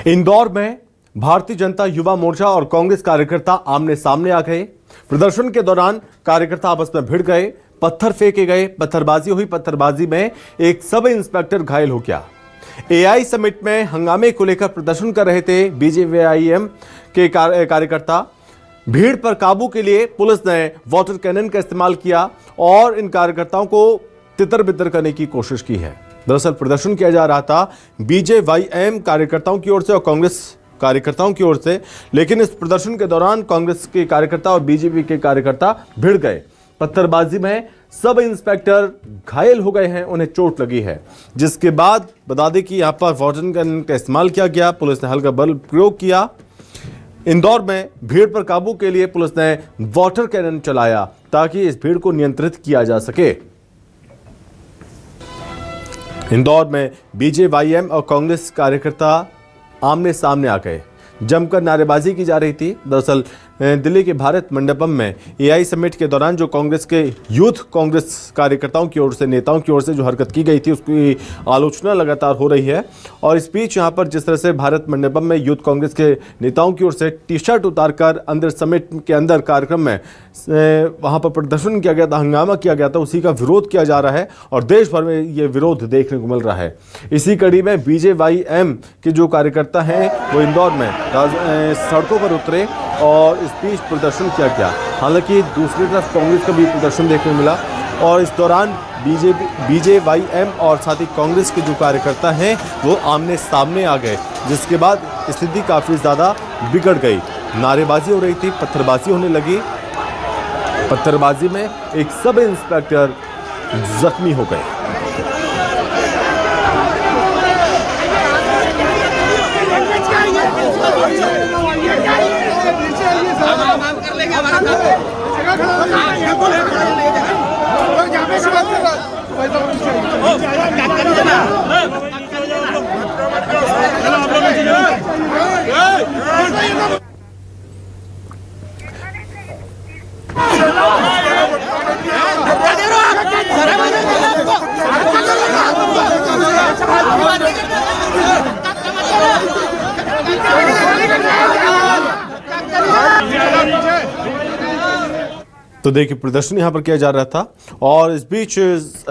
इंदौर में भारतीय जनता युवा मोर्चा और कांग्रेस कार्यकर्ता आमने सामने आ गए। प्रदर्शन के दौरान कार्यकर्ता आपस में भिड़ गए, पत्थर फेंके गए, पत्थरबाजी हुई। पत्थरबाजी में एक सब इंस्पेक्टर घायल हो गया। एआई समिट में हंगामे को लेकर प्रदर्शन कर रहे थे बीजेवाईएम के कार्यकर्ता। भीड़ पर काबू के लिए पुलिस ने वाटर कैनन का इस्तेमाल किया और इन कार्यकर्ताओं को तितर बितर करने की कोशिश की है। दरअसल प्रदर्शन किया जा रहा था बीजेवाईएम कार्यकर्ताओं की ओर से और कांग्रेस कार्यकर्ताओं की ओर से, लेकिन इस प्रदर्शन के दौरान कांग्रेस के कार्यकर्ता और बीजेपी के कार्यकर्ता भिड़ गए। पत्थरबाजी में सब इंस्पेक्टर घायल हो गए हैं, उन्हें चोट लगी है, जिसके बाद बता दें कि यहां पर वाटर कैनन का इस्तेमाल किया गया। पुलिस ने हल्का बल प्रयोग किया। इंदौर में भीड़ पर काबू के लिए पुलिस ने वाटर कैनन चलाया ताकि इस भीड़ को नियंत्रित किया जा सके। इंदौर में बीजेवाईएम और कांग्रेस कार्यकर्ता आमने सामने आ गए। जमकर नारेबाजी की जा रही थी। दरअसल दिल्ली के भारत मंडपम में एआई समिट के दौरान जो कांग्रेस के यूथ कांग्रेस कार्यकर्ताओं की ओर से, नेताओं की ओर से जो हरकत की गई थी, उसकी आलोचना लगातार हो रही है। और इस बीच यहाँ पर जिस तरह से भारत मंडपम में यूथ कांग्रेस के नेताओं की ओर से टी शर्ट उतारकर अंदर समिट के अंदर कार्यक्रम में वहाँ पर प्रदर्शन किया गया था, हंगामा किया गया था, उसी का विरोध किया जा रहा है और देश भर में ये विरोध देखने को मिल रहा है। इसी कड़ी में बीजेवाईएम के जो कार्यकर्ता हैं वो इंदौर में सड़कों पर उतरे और इस बीच प्रदर्शन किया गया। हालांकि दूसरी तरफ कांग्रेस का भी प्रदर्शन देखने को मिला और इस दौरान बीजेवाईएम और साथ ही कांग्रेस के जो कार्यकर्ता हैं वो आमने सामने आ गए, जिसके बाद स्थिति काफ़ी ज़्यादा बिगड़ गई। नारेबाजी हो रही थी, पत्थरबाजी होने लगी। पत्थरबाजी में एक सब इंस्पेक्टर जख्मी हो गए। तो देखिए प्रदर्शन यहाँ पर किया जा रहा था और इस बीच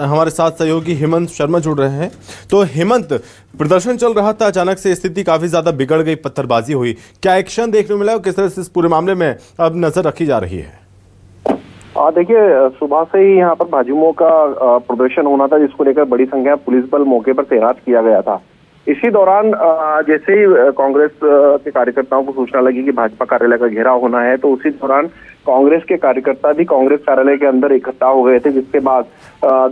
हमारे साथ सहयोगी हेमंत शर्मा जुड़ रहे हैं। तो हेमंत, प्रदर्शन चल रहा था, अचानक से स्थिति काफी ज्यादा बिगड़ गई, पत्थरबाजी हुई, क्या एक्शन देखने को मिला और किस तरह से इस पूरे मामले में अब नजर रखी जा रही है? देखिए, सुबह से ही यहाँ पर भाजयुमो का प्रदर्शन होना था, जिसको लेकर बड़ी संख्या में पुलिस बल मौके पर तैनात किया गया था। इसी दौरान जैसे ही कांग्रेस के कार्यकर्ताओं को सूचना लगी कि भाजपा कार्यालय का घेराव होना है, तो उसी दौरान कांग्रेस के कार्यकर्ता भी कांग्रेस कार्यालय के अंदर इकट्ठा हो गए थे, जिसके बाद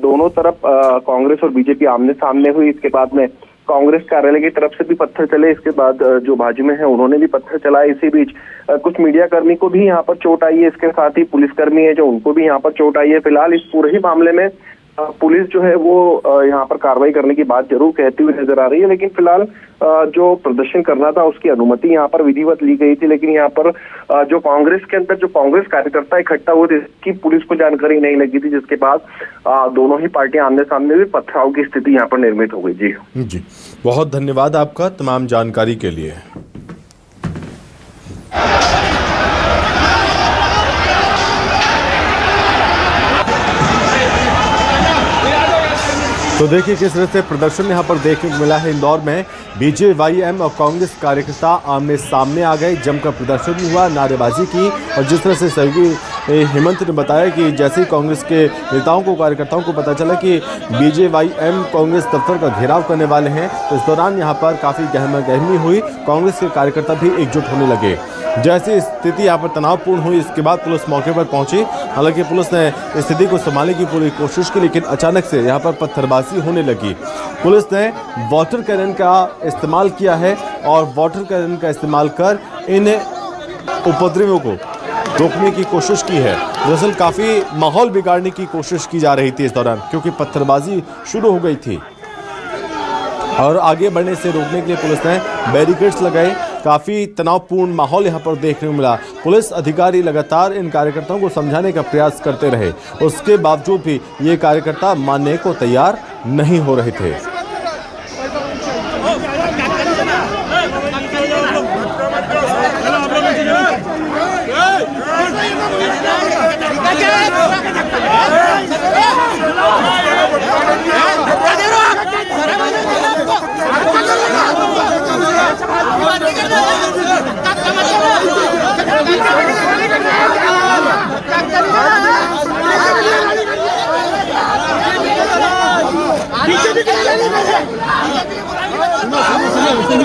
दोनों तरफ कांग्रेस और बीजेपी आमने सामने हुई। इसके बाद में कांग्रेस कार्यालय की तरफ से भी पत्थर चले, इसके बाद जो भाजपा में है उन्होंने भी पत्थर चलाए। इसी बीच कुछ मीडिया कर्मी को भी यहाँ पर चोट आई है, इसके साथ ही पुलिसकर्मी है जो उनको भी यहाँ पर चोट आई है। फिलहाल इस पूरे ही मामले में पुलिस जो है वो यहाँ पर कार्रवाई करने की बात जरूर कहती हुई नजर आ रही है, लेकिन फिलहाल जो प्रदर्शन करना था उसकी अनुमति यहाँ पर विधिवत ली गई थी। लेकिन यहाँ पर जो कांग्रेस के अंदर जो कांग्रेस कार्यकर्ता इकट्ठा हुए थे, इसकी पुलिस को जानकारी नहीं लगी थी, जिसके बाद दोनों ही पार्टियां आमने सामने हुई, पथराव की स्थिति यहाँ पर निर्मित हो गई। जी, बहुत धन्यवाद आपका तमाम जानकारी के लिए। तो देखिए किस तरह से प्रदर्शन यहाँ पर देखने को मिला है। इंदौर में बीजेवाईएम और कांग्रेस कार्यकर्ता आमने सामने आ गए, जमकर प्रदर्शन हुआ, नारेबाजी की। और जिस तरह से सहयोगी हेमंत ने बताया कि जैसे ही कांग्रेस के नेताओं को, कार्यकर्ताओं को पता चला कि बीजेवाईएम कांग्रेस दफ्तर का घेराव करने वाले हैं, तो इस दौरान यहाँ पर काफ़ी गहमा-गहमी हुई। कांग्रेस के कार्यकर्ता भी एकजुट होने लगे। जैसे स्थिति यहाँ पर तनावपूर्ण हुई, इसके बाद पुलिस मौके पर पहुंची। हालांकि पुलिस ने स्थिति को संभालने की पूरी कोशिश की, लेकिन अचानक से यहाँ पर पत्थरबाजी होने लगी। पुलिस ने वाटर कैनन का इस्तेमाल किया है और वाटर कैनन का इस्तेमाल कर इन उपद्रवियों को रोकने की कोशिश की है। दरअसल काफ़ी माहौल बिगाड़ने की कोशिश की जा रही थी इस दौरान, क्योंकि पत्थरबाजी शुरू हो गई थी और आगे बढ़ने से रोकने के लिए पुलिस ने बैरिकेड्स लगाए। काफ़ी तनावपूर्ण माहौल यहाँ पर देखने को मिला। पुलिस अधिकारी लगातार इन कार्यकर्ताओं को समझाने का प्रयास करते रहे, उसके बावजूद भी ये कार्यकर्ता मानने को तैयार नहीं हो रहे थे।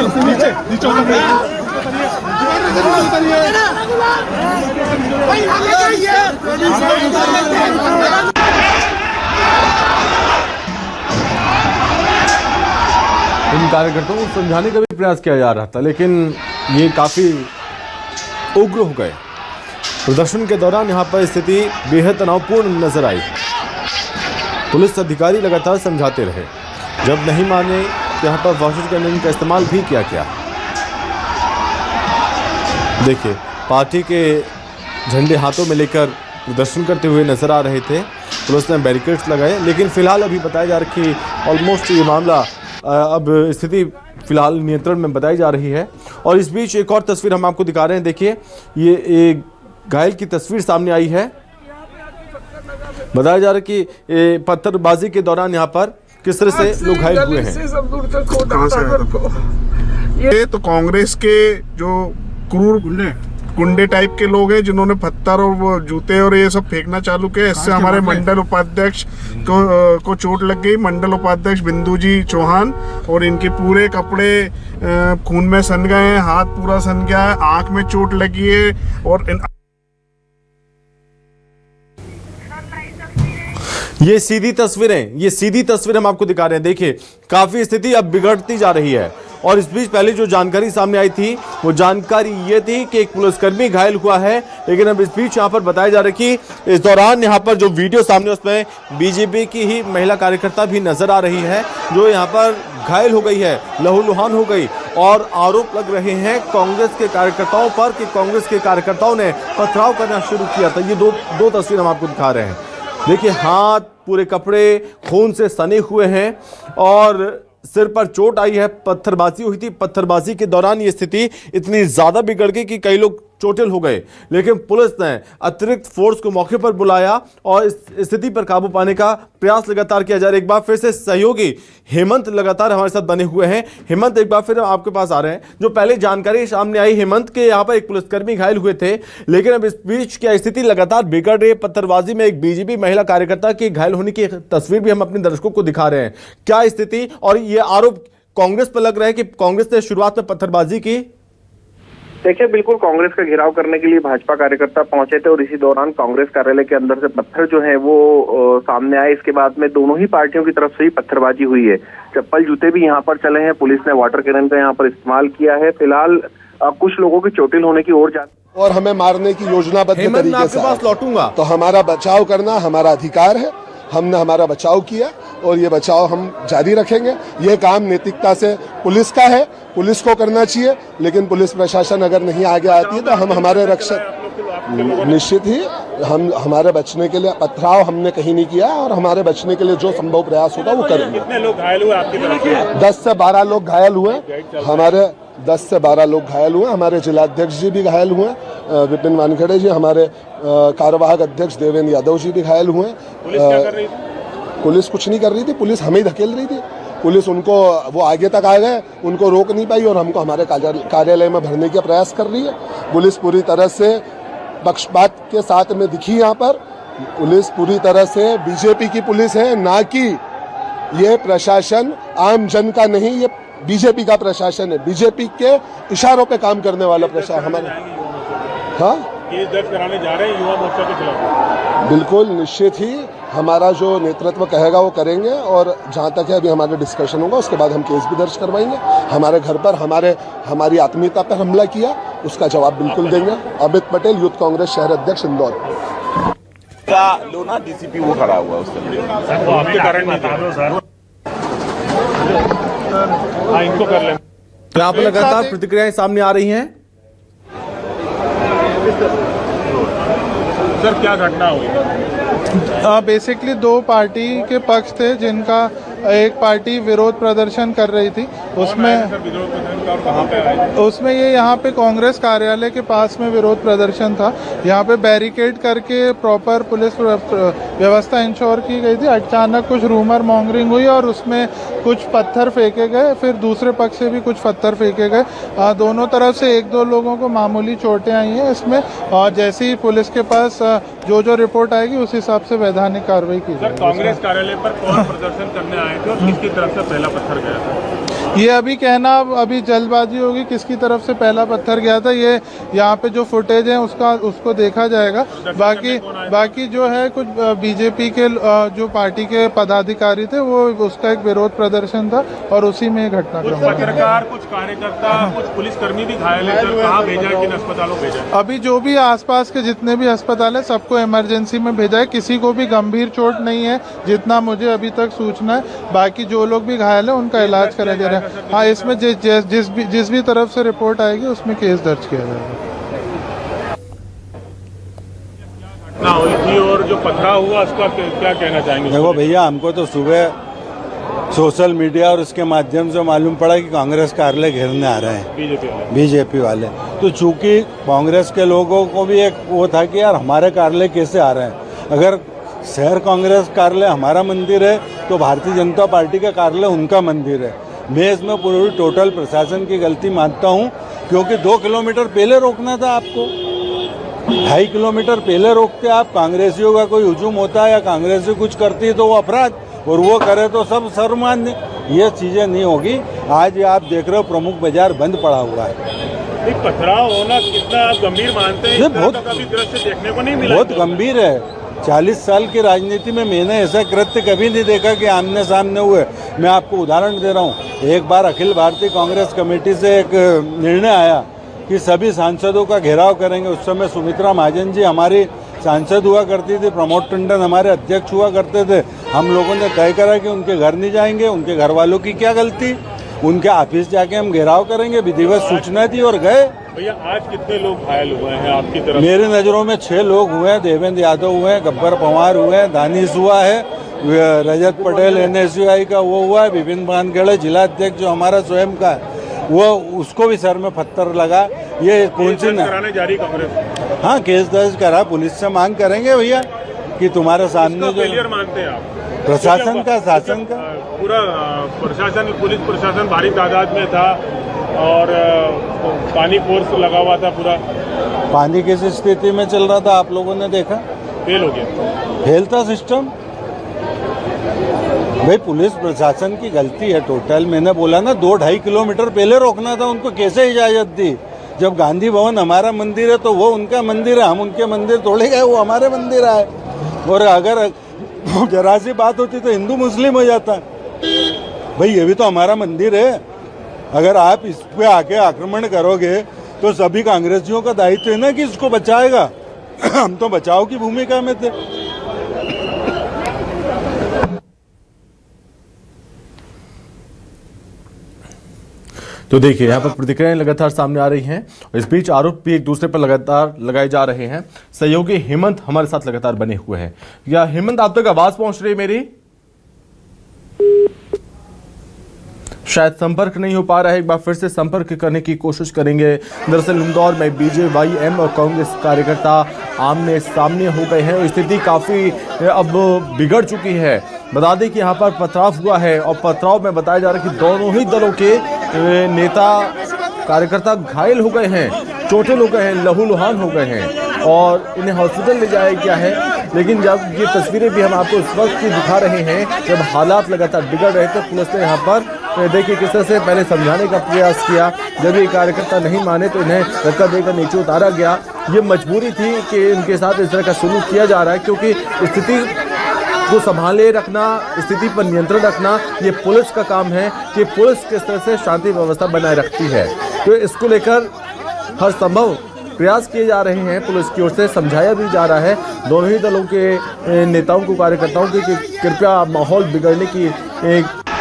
इन कार्यकर्ताओं को समझाने का भी प्रयास किया जा रहा था, लेकिन ये काफ़ी उग्र हो गए। प्रदर्शन के दौरान यहाँ पर स्थिति बेहद तनावपूर्ण नजर आई। पुलिस अधिकारी लगातार समझाते रहे, जब नहीं माने तो यहाँ पर वाटर कैनन का इस्तेमाल भी किया गया। देखिए, पार्टी के झंडे हाथों में लेकर प्रदर्शन करते हुए नजर आ रहे थे। पुलिस ने बैरिकेड्स लगाए, लेकिन फिलहाल अभी बताया जा रहा है कि ऑलमोस्ट ये मामला अब स्थिति फिलहाल नियंत्रण में बताई जा रही है। और इस बीच एक और तस्वीर हम आपको दिखा रहे हैं। देखिए, ये एक घायल की तस्वीर सामने आई है। बताया जा रहा है कि पत्थरबाजी के दौरान यहाँ पर किस तरह से लोग घायल हुए हैं। ये तो कांग्रेस के जो क्रूर गुंडे टाइप के लोग हैं, जिन्होंने पत्थर और वो जूते और ये सब फेंकना चालू किया। इससे हमारे मंडल उपाध्यक्ष को चोट लग गई। मंडल उपाध्यक्ष बिंदु जी चौहान, और इनके पूरे कपड़े खून में सन गए हैं, हाथ पूरा सन गया है, आंख में चोट लगी है। और ये सीधी तस्वीर हम आपको दिखा रहे हैं। देखिए, काफी स्थिति अब बिगड़ती जा रही है। और इस बीच पहले जो जानकारी सामने आई थी, वो जानकारी ये थी कि एक पुलिसकर्मी घायल हुआ है, लेकिन अब इस बीच यहाँ पर बताया जा रहा है कि इस दौरान यहाँ पर जो वीडियो सामने, उसमें बीजेपी की ही महिला कार्यकर्ता भी नजर आ रही है, जो यहाँ पर घायल हो गई है, लहूलुहान हो गई। और आरोप लग रहे हैं कांग्रेस के कार्यकर्ताओं पर कि कांग्रेस के कार्यकर्ताओं ने पथराव करना शुरू किया था। ये दो तस्वीर हम आपको दिखा रहे हैं। देखिए, हाथ, पूरे कपड़े खून से सने हुए हैं और सिर पर चोट आई है। पत्थरबाजी हुई थी। पत्थरबाजी के दौरान ये स्थिति इतनी ज्यादा बिगड़ गई कि कई लोग चोटिल हो गए, लेकिन पुलिस ने अतिरिक्त फोर्स को मौके पर बुलाया और इस स्थिति पर काबू पाने का प्रयास लगातार किया जा रहा है। एक बार फिर से सहयोगी हेमंत लगातार हमारे साथ बने हुए हैं। हेमंत, एक बार फिर आपके पास आ रहे हैं। जो पहले जानकारी सामने आई हेमंत के यहाँ पर एक पुलिसकर्मी घायल हुए थे, लेकिन अब इस बीच की स्थिति लगातार बिगड़ रही है। पत्थरबाजी में एक बीजेपी महिला कार्यकर्ता के घायल होने की तस्वीर भी हम अपने दर्शकों को दिखा रहे हैं। क्या स्थिति, और ये आरोप कांग्रेस पर लग रहा है कि कांग्रेस ने शुरुआत में पत्थरबाजी की? देखिए, बिल्कुल कांग्रेस का घेराव करने के लिए भाजपा कार्यकर्ता पहुंचे थे और इसी दौरान कांग्रेस कार्यालय के अंदर से पत्थर जो है वो सामने आए। इसके बाद में दोनों ही पार्टियों की तरफ से ही पत्थरबाजी हुई है। चप्पल जूते भी यहाँ पर चले हैं। पुलिस ने वाटर कैनन का यहाँ पर इस्तेमाल किया है। फिलहाल कुछ लोगों की चोटिल होने की ओर और हमें मारने की योजनाबद्ध तरीके से लौटूंगा, तो हमारा बचाव करना हमारा अधिकार है। हमने हमारा बचाव किया और ये बचाव हम जारी रखेंगे। ये काम नैतिकता से पुलिस का है, पुलिस को करना चाहिए, लेकिन पुलिस प्रशासन अगर नहीं आगे आती है तो हम हमारे रक्षक निश्चित ही हम हमारे बचने के लिए पथराव हमने कहीं नहीं किया और हमारे बचने के लिए जो संभव प्रयास होगा वो करेंगे। कितने लोग घायल हुए आपकी तरफ से? 10 से 12 लोग घायल हुए। हमारे 10 से 12 लोग घायल हुए। हमारे जिलाध्यक्ष जी भी घायल हुए, विपिन वानखेड़े जी, हमारे कार्यवाहक अध्यक्ष देवेंद्र यादव जी भी घायल हुए। पुलिस क्या कर रही थी? पुलिस कुछ नहीं कर रही थी, पुलिस हमें ही धकेल रही थी। पुलिस उनको, वो आगे तक आ गए, उनको रोक नहीं पाई और हमको हमारे कार्यालय में भरने का प्रयास कर रही है। पुलिस पूरी तरह से पक्षपात के साथ में दिखी। यहाँ पर पुलिस पूरी तरह से बीजेपी की पुलिस है, ना कि ये प्रशासन आम जन का नहीं, ये बीजेपी का प्रशासन है। बीजेपी के इशारों पे काम करने वाला प्रशासन हमारा। हाँ, केस दर्ज कराने जा रहे हैं युवा मोर्चा के खिलाफ? बिल्कुल, निश्चित ही हमारा जो नेतृत्व कहेगा वो करेंगे। और जहाँ तक है अभी हमारा डिस्कशन होगा, उसके बाद हम केस भी दर्ज करवाएंगे। हमारे घर पर हमारी आत्मीयता पर हमला किया, उसका जवाब बिल्कुल देंगे। अमित पटेल, यूथ कांग्रेस शहर अध्यक्ष, इंदौर। लोना डीसीपी वो खड़ा हुआ उस समय, वो आपके कारण नहीं था। हाँ, इनको कर लें। तो यहाँ पर लगातार प्रतिक्रियाएं सामने आ रही हैं। सर, क्या घटना हुई? बेसिकली दो पार्टी के पक्ष थे, जिनका एक पार्टी विरोध प्रदर्शन कर रही थी। उसमें ये यहाँ पे कांग्रेस कार्यालय के पास में विरोध प्रदर्शन था। यहाँ पे बैरिकेड करके प्रॉपर पुलिस व्यवस्था इंश्योर की गई थी। अचानक कुछ रूमर मॉन्गरिंग हुई और उसमें कुछ पत्थर फेंके गए। फिर दूसरे पक्ष से भी कुछ पत्थर फेंके गए। दोनों तरफ से 1-2 लोगों को मामूली चोटें आई हैं इसमें। और जैसे ही पुलिस के पास जो रिपोर्ट आएगी उस हिसाब से वैधानिक कार्रवाई की जाएगी। कांग्रेस कार्यालय पर कौन प्रदर्शन करने आए थे और किसकी तरफ से पहला पत्थर गया था? ये अभी कहना अभी जल्दबाजी होगी, किसकी तरफ से पहला पत्थर गया था ये यहाँ पे जो फुटेज है उसको देखा जाएगा। बाकी जो है कुछ बीजेपी के जो पार्टी के पदाधिकारी थे वो उसका एक विरोध प्रदर्शन था और उसी में घटनाक्रम कुछ पत्रकार, कुछ कार्यकर्ता, कुछ पुलिसकर्मी भी घायल है। कहाँ भेजा, किन अस्पतालों भेजा? अभी जो भी आसपास के जितने भी अस्पताल है सबको इमरजेंसी में भेजा है, किसी को भी गंभीर चोट नहीं है जितना मुझे अभी तक सूचना है। बाकी जो लोग भी घायल है उनका इलाज कराया जा रहा है। हाँ, इसमें जिस भी तरफ से रिपोर्ट आएगी उसमें केस दर्ज किया जाएगा। घटना हुई थी और जो पथराव हुआ उसका क्या कहना चाहेंगे? देखो भैया, हमको तो सुबह सोशल मीडिया और उसके माध्यम से मालूम पड़ा कि कांग्रेस कार्यालय घेरने आ रहे हैं बीजेपी वाले। तो चूंकि कांग्रेस के लोगों को भी एक वो था कि यार हमारे कार्यालय कैसे आ रहे हैं। अगर शहर कांग्रेस कार्यालय हमारा मंदिर है तो भारतीय जनता पार्टी का कार्यालय उनका मंदिर है। मैं इसमें पूरी टोटल प्रशासन की गलती मानता हूं, क्योंकि 2 किलोमीटर पहले रोकना था आपको, 2.5 किलोमीटर पहले रोकते आप। कांग्रेसियों का कोई हुजूम होता है या कांग्रेसी कुछ करती है तो वो अपराध, और वो करे तो सब सर्वमान्य। ये चीजें नहीं होगी। आज आप देख रहे हो प्रमुख बाजार बंद पड़ा हुआ है। पथराव होना कितना आप गंभीर मानते हैं? बहुत कभी दृश्य देखने को नहीं मिला। बहुत गंभीर है। 40 साल की राजनीति में मैंने ऐसा कृत्य कभी नहीं देखा कि आमने सामने हुए। मैं आपको उदाहरण दे रहा हूँ। एक बार अखिल भारतीय कांग्रेस कमेटी से एक निर्णय आया कि सभी सांसदों का घेराव करेंगे। उस समय सुमित्रा महाजन जी हमारी सांसद हुआ करती थी, प्रमोद टंडन हमारे अध्यक्ष हुआ करते थे। हम लोगों ने तय करा कि उनके घर नहीं जाएंगे। उनके घर वालों की क्या गलती, उनके ऑफिस जाके हम घेराव करेंगे। विधिवत सूचना दी और गए। भैया, आज कितने लोग घायल हुए हैं आपकी तरफ? मेरी नज़रों में 6 लोग हुए हैं। देवेंद्र यादव हुए हैं, गब्बर पवार हुए हैं, दानिश हुआ है, रजत पटेल NSUI का वो हुआ है, विपिन वानखेड़े जिला अध्यक्ष जो हमारा स्वयं का है वो, उसको भी सर में पत्थर लगा। ये कौन सी कराने जारी कांग्रेस? हाँ, केस दर्ज करा। पुलिस से मांग करेंगे भैया कि तुम्हारे सामने जो फेलियर मानते हैं आप प्रशासन का, शासन का, पूरा प्रशासन, पुलिस प्रशासन भारी तादाद में था और पानी फोर्स लगा हुआ था पूरा। पानी किस स्थिति में चल रहा था आप लोगों ने देखा? फेल हो गया, फेल था सिस्टम। भाई, पुलिस प्रशासन की गलती है टोटल। मैंने बोला ना 2-2.5 किलोमीटर पहले रोकना था। उनको कैसे इजाजत दी? जब गांधी भवन हमारा मंदिर है तो वो उनका मंदिर है, हम उनके मंदिर तोड़े गए, वो हमारे मंदिर आए। और अगर जरा सी बात होती तो हिंदू मुस्लिम हो जाता। भाई, ये भी तो हमारा मंदिर है। अगर आप इस पे आके आक्रमण करोगे तो सभी कांग्रेसियों का दायित्व है ना कि इसको बचाएगा। हम तो बचाव की भूमिका में थे। तो देखिए, यहाँ पर प्रतिक्रियाएं लगातार सामने आ रही हैं। इस बीच आरोप भी एक दूसरे पर लगातार लगाए जा रहे हैं। सहयोगी हेमंत हमारे साथ लगातार बने हुए हैं। या हेमंत, आप तक आवाज पहुंच रही है मेरी? शायद संपर्क नहीं हो पा रहा है। एक बार फिर से संपर्क करने की कोशिश करेंगे। दरअसल इंदौर में BJYM और कांग्रेस कार्यकर्ता आमने सामने हो गए हैं और स्थिति काफ़ी अब बिगड़ चुकी है। बता दें कि यहाँ पर पथराव हुआ है और पथराव में बताया जा रहा है कि दोनों ही दलों के नेता कार्यकर्ता घायल हो गए हैं, चोटिल हो गए हैं, लहूलुहान हो गए हैं और इन्हें हॉस्पिटल ले जाया गया है। लेकिन जब ये तस्वीरें भी हम आपको इस वक्त की दिखा रहे हैं, जब हालात लगातार बिगड़ रहे थे, पुलिस ने यहाँ पर देखिए किस तरह से पहले समझाने का प्रयास किया। जब ये कार्यकर्ता नहीं माने तो इन्हें धक्का देकर नीचे उतारा गया। ये मजबूरी थी कि इनके साथ इस तरह का सलूक किया जा रहा है, क्योंकि स्थिति को संभाले रखना, स्थिति पर नियंत्रण रखना ये पुलिस का काम है कि पुलिस किस तरह से शांति व्यवस्था बनाए रखती है। तो इसको लेकर हर संभव प्रयास किए जा रहे हैं। पुलिस की ओर से समझाया भी जा रहा है दोनों ही दलों के नेताओं को, कार्यकर्ताओं की कि कृपया माहौल बिगड़ने की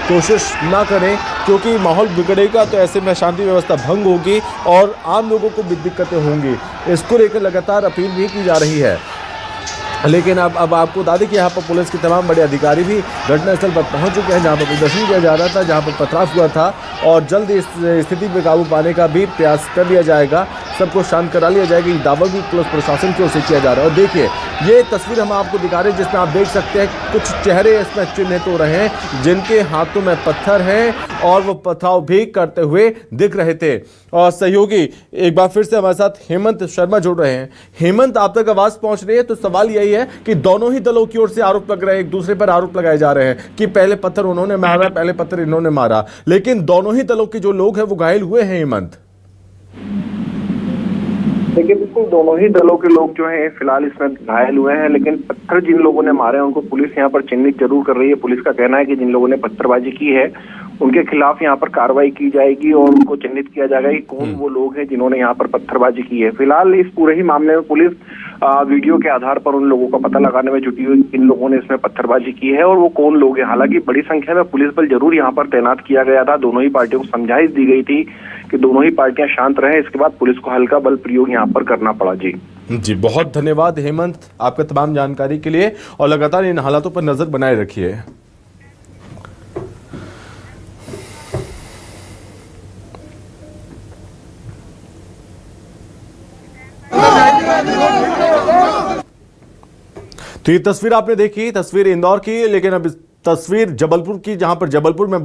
कोशिश ना करें, क्योंकि माहौल बिगड़ेगा तो ऐसे में शांति व्यवस्था भंग होगी और आम लोगों को भी दिक्कतें होंगी। इसको लेकर लगातार अपील भी की जा रही है। लेकिन अब आपको बता दें कि यहाँ पर पुलिस के तमाम बड़े अधिकारी भी घटनास्थल पर पहुँच चुके हैं, जहाँ पर प्रदर्शन किया जा रहा था, जहाँ पर पथराव हुआ था और जल्द इस स्थिति पर काबू पाने का भी प्रयास कर लिया जाएगा। सबको शांत करा लिया जाएगा। ये दावा भी पुलिस प्रशासन की ओर से किया जा रहा है। और देखिए ये तस्वीर हम आपको दिखा रहे हैं जिसमें आप देख सकते हैं कुछ चेहरे इसमें चिन्हित हो रहे हैं जिनके हाथों में पत्थर है और वो पथराव भी करते हुए दिख रहे थे। और सहयोगी एक बार फिर से हमारे साथ हेमंत शर्मा जुड़ रहे हैं। हेमंत, आप तक आवाज पहुंच रही है? तो सवाल यही है कि दोनों ही दलों की ओर से आरोप लग रहे हैं, एक दूसरे पर आरोप लगाए जा रहे हैं कि पहले पत्थर उन्होंने मारा, पहले पत्थर इन्होंने मारा, लेकिन दोनों ही दलों के जो लोग हैं वो घायल हुए हैं। हेमंत, देखिए बिल्कुल दोनों ही दलों के लोग जो हैं फिलहाल इसमें घायल हुए हैं, लेकिन पत्थर जिन लोगों ने मारे हैं उनको पुलिस यहाँ पर चिन्हित जरूर कर रही है। पुलिस का कहना है कि जिन लोगों ने पत्थरबाजी की है उनके खिलाफ यहाँ पर कार्रवाई की जाएगी और उनको चिन्हित किया जाएगा कि कौन वो लोग हैं जिन्होंने यहाँ पर पत्थरबाजी की है। फिलहाल इस पूरे ही मामले में पुलिस वीडियो के आधार पर उन लोगों का पता लगाने में जुटी हुई किन लोगों ने इसमें पत्थरबाजी की है और वो कौन लोग हैं। हालांकि बड़ी संख्या में पुलिस बल जरूर यहाँ पर तैनात किया गया था। दोनों ही पार्टियों को समझाइश दी गई थी कि दोनों ही पार्टियां शांत रहें। इसके बाद पुलिस को हल्का बल प्रयोग यहाँ पर करना पड़ा। जी बहुत धन्यवाद हेमंत आपका तमाम जानकारी के लिए और लगातार इन हालातों पर नजर बनाए रखिए। तो ये तस्वीर आपने देखी, तस्वीर इंदौर की, लेकिन अब तस्वीर जबलपुर की, जहां पर जबलपुर में